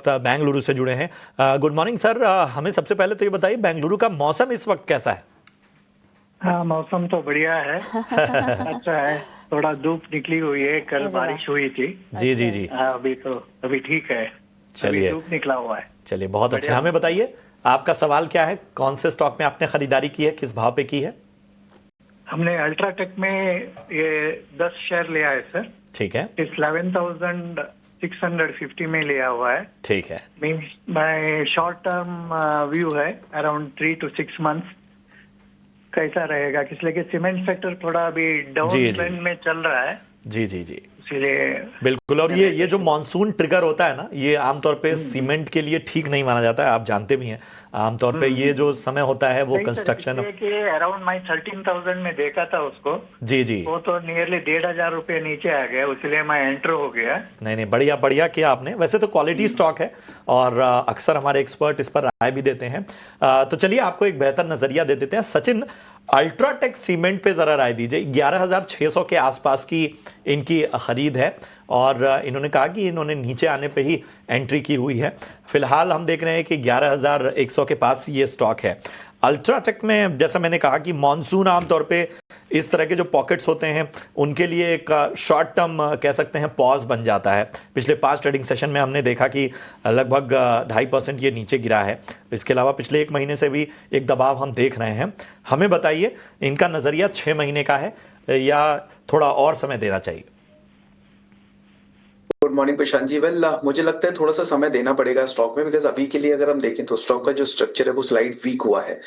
वक्त बेंगलुरु से जुड़े हैं। Good morning sir. हमें सबसे पहले तो ये बताइए, बेंगलुरु का मौसम इस वक्त कैसा है? हाँ, मौसम तो बढ़िया है। अच्छा है, थोड़ा धूप निकली हुई है, कल बारिश हुई थी। जी जी जी। अभी ठीक है। अभी चलिए धूप निकला हुआ है। चलिए, बहुत अच्छे। बढ़िया हमें मौसम। बताइए, आपका सवाल क्या है? कौन से स्टॉक में आपने खरीदारी की है, किस भाव पे की है? हमने अल्ट्राटेक में ये 10 शेयर लिया है सर। ठीक है। इस 11,650 में लिया हुआ है। ठीक है। Means my short term view है अराउंड 3 to 6 मंथ्स। कैसा रहेगा, इसलिए कि सीमेंट सेक्टर थोड़ा अभी डाउन जी जी ट्रेंड में चल रहा है, जी जी जी, इसीलिए बिल्कुल। और ये जो मानसून ट्रिगर होता है ना, ये आमतौर पे सीमेंट के लिए ठीक नहीं माना जाता है, आप जानते भी हैं। आमतौर पे ये जो समय होता है वो सही सर, कंस्ट्रक्शन। इसलिए कि अराउंड माई 13,000 में देखा था उसको। जी जी। वो तो नियरली 1,500 रुपये नीचे आ गया, इसलिए मैं एंटर हो गया। नहीं नहीं, बढ़िया बढ़िया किया आपने। वैसे तो क्वालिटी स्टॉक है और अक्सर हमारे एक्सपर्ट इस पर राय भी देते हैं। तो चलिए आपको एक बेहतर नजरिया दे देते हैं। सचिन, अल्ट्राटेक सीमेंट पे जरा राय दीजिए। 11,600 के आसपास की इनकी खरीद है और इन्होंने कहा कि इन्होंने नीचे आने पे ही एंट्री की हुई है। फिलहाल हम देख रहे हैं कि 11,100 के पास ये स्टॉक है। अल्ट्राटेक में जैसा मैंने कहा कि मॉनसून आमतौर पे इस तरह के जो पॉकेट्स होते हैं उनके लिए एक शॉर्ट टर्म कह सकते हैं पॉज बन जाता है। पिछले 5 ट्रेडिंग सेशन में हमने देखा कि लगभग 2.5% ये नीचे गिरा है। इसके अलावा पिछले 1 महीने से भी एक दबाव हम देख रहे हैं। हमें बताइए, इनका नज़रिया 6 महीने का है या थोड़ा और समय देना चाहिए? Good morning Prashant ji. Well मुझे लगता है थोड़ा सा समय देना पड़ेगा स्टॉक में, बिकॉज अभी के लिए अगर हम देखें तो स्टॉक का जो स्ट्रक्चर है वो स्लाइड वीक हुआ है।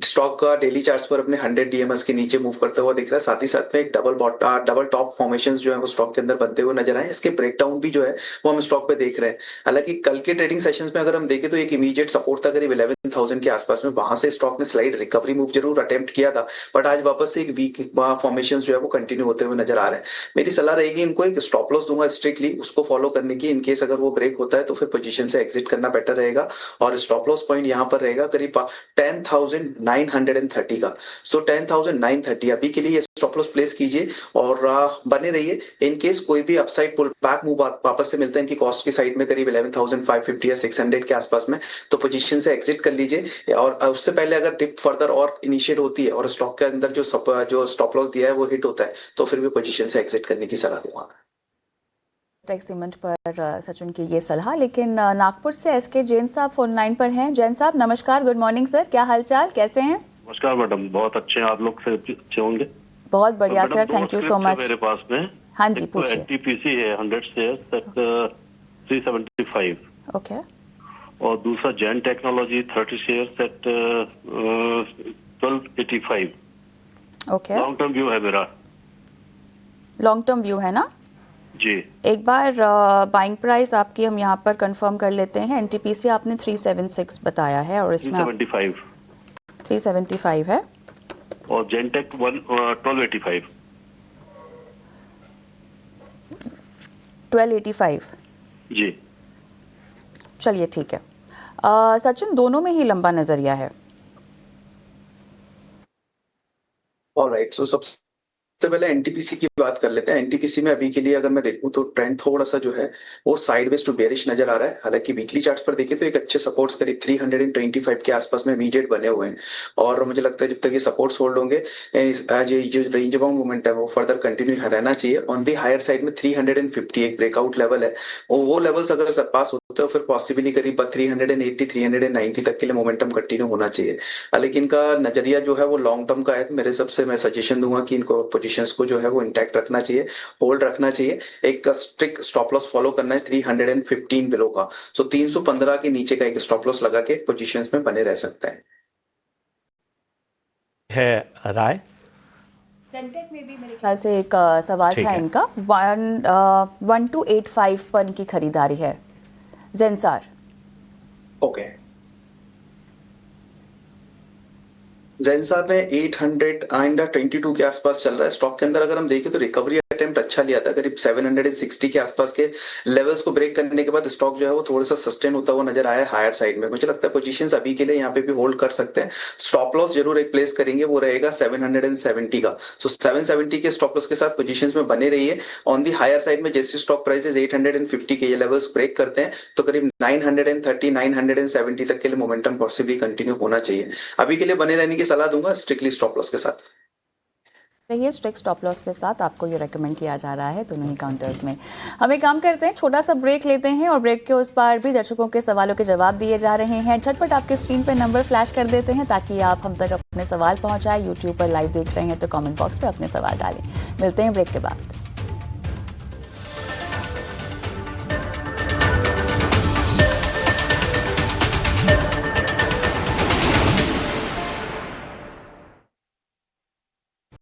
स्टॉक का डेली चार्ट्स पर अपने 100 डीएमएस के नीचे मूव करता हुआ दिख रहा है। साथ ही साथ में एक डबल टॉप फॉर्मेशन जो है वो स्टॉक के अंदर बनते हुए नजर आए। इसके ब्रेकडाउन भी जो है वो हम स्टॉक पे देख रहे हैं। हालांकि कल के ट्रेडिंग सेशंस में अगर हम देखें तो एक इमीडिएट सपोर्ट था करीब 11,000 के आसपास में, वहां से स्टॉक ने स्लाइड रिकवरी मूव जरूर अटेम्प्ट किया था, बट आज वापस से एक वीक फॉर्मेशन जो है वो कंटिन्यू होते हुए नजर आ रहे हैं। मेरी सलाह रहेगी इनको एक स्टॉप लॉस दूंगा स्ट्रिक्टली, उसको फॉलो करने की। इनकेस अगर वो ब्रेक होता है तो फिर पोजीशन से एग्जिट करना बेटर रहेगा। और स्टॉप लॉस पॉइंट यहाँ पर रहेगा करीब 10,930 का। सो 10,930 अभी के लिए स्टॉप लॉस प्लेस कीजिए और बने रहिए। इनकेस कोई भी अपसाइड पुल बैक मूव वापस से मिलता है इनकी कॉस्ट की साइड में करीब 11,550 या 600 के आसपास में, तो पोजीशन से एग्जिट कर लीजिए। और उससे पहले अगर डिप फर्दर और इनिशिएट होती है और स्टॉक के अंदर जो स्टॉप लॉस दिया है वो हिट होता है तो फिर भी पोजीशन से एग्जिट करने की सलाह दूंगा। टेक सीमेंट पर सचिन की ये सलाह। लेकिन नागपुर से एसके जैन साहब फोन लाइन पर हैं। जैन साहब नमस्कार, गुड मॉर्निंग सर, क्या हालचाल, कैसे हैं? नमस्कार मैडम, बहुत अच्छे हैं। आप लोग से अच्छे होंगे? बहुत बढ़िया sir, thank you so much. मेरे पास में हाँ जी, पूछिए। एनटीपीसी है 100 शेयर एट 375। ओके। और दूसरा Jain technology 30 share eight 1285। Okay. Long term view है मेरा। लॉन्ग टर्म व्यू है ना जी? एक बार बाइंग प्राइस आपकी हम यहाँ पर कंफर्म कर लेते हैं। एनटीपीसी आपने 376 बताया है और इसमें 375 है और जेनटेक 1285। 1285 जी। चलिए ठीक है। सचिन, दोनों में ही लंबा नजरिया है। ऑलराइट, सो सबसे पहले एनटीपीसी की बात कर लेते हैं। एनटीपीसी में अभी के लिए अगर मैं देखूं तो ट्रेंड थोड़ा सा जो है वो साइडवेज टू बेरिश नजर आ रहा है। हालांकि वीकली चार्ट्स पर देखें तो एक अच्छे सपोर्ट्स करीब 325 के आसपास में इमीडिएट बने हुए हैं और मुझे लगता है जब तक ये सपोर्ट्स होल्ड होंगे आज ये जो रेंज बाउंड मूवमेंट है वो फर्दर कंटिन्यू रहना चाहिए। ऑन दी हायर साइड में 350 एक ब्रेकआउट लेवल है, वो लेवल्स अगर सरपास होते हैं फिर पॉसिबली करीब 380 390 तक के लिए मोमेंटम कंटिन्यू होना चाहिए। लेकिन इनका नजरिया जो है वो लॉन्ग टर्म का है। मेरे सबसे मैं सजेशन दूंगा कि इनको पोजीशंस को जो है वो इंटैक्ट रखना चाहिए, होल्ड रखना चाहिए। एक स्ट्रिक्ट स्टॉप लॉस फॉलो करना है 315 बिलो का। सो 315 के नीचे का एक स्टॉप लॉस लगा के पोजीशंस में बने रह सकता है राय। सेंटेक में भी मेरे ख्याल से एक सवाल था इनका। 1285 पर इनकी खरीदारी है। Zensar okay. जेनसार में 822 के आसपास चल रहा है। स्टॉक के अंदर अगर हम देखें तो रिकवरी अटेम्प्ट अटेम्प्ट अच्छा लिया था, करीब 760 के आसपास के लेवल्स को ब्रेक करने के बाद स्टॉक जो है वो थोड़ा सा सस्टेन होता हुआ नजर आया हायर साइड में। मुझे लगता है पोजीशंस अभी के लिए यहाँ पे भी होल्ड कर सकते हैं। स्टॉप लॉस जरूर एक प्लेस करेंगे, वो रहेगा 770 का। सो 770 के स्टॉप लॉस के साथ पोजीशंस में बने रहिए। ऑन दी हायर साइड में जैसे स्टॉक प्राइसेस 850 के ये लेवल्स ब्रेक करते हैं तो करीब 930 970 तक के लिए मोमेंटम पॉसिबली कंटिन्यू होना चाहिए। अभी के लिए बने रहने की सलाह दूंगा स्ट्रिक्टली स्टॉप लॉस के साथ। रहिए स्ट्रिक्ट स्टॉप लॉस के साथ, आपको ये रेकमेंड किया जा रहा है दोनों ही काउंटर्स में। हम एक काम करते हैं, छोटा सा ब्रेक लेते हैं और ब्रेक के उस पार भी दर्शकों के सवालों के जवाब दिए जा रहे हैं। झटपट आपके स्क्रीन पर नंबर फ्लैश कर देते हैं ताकि आप हम तक अपने सवाल पहुंचाएं। यूट्यूब पर लाइव देख रहे हैं तो कमेंट बॉक्स पे अपने सवाल डालें। मिलते हैं ब्रेक के बाद।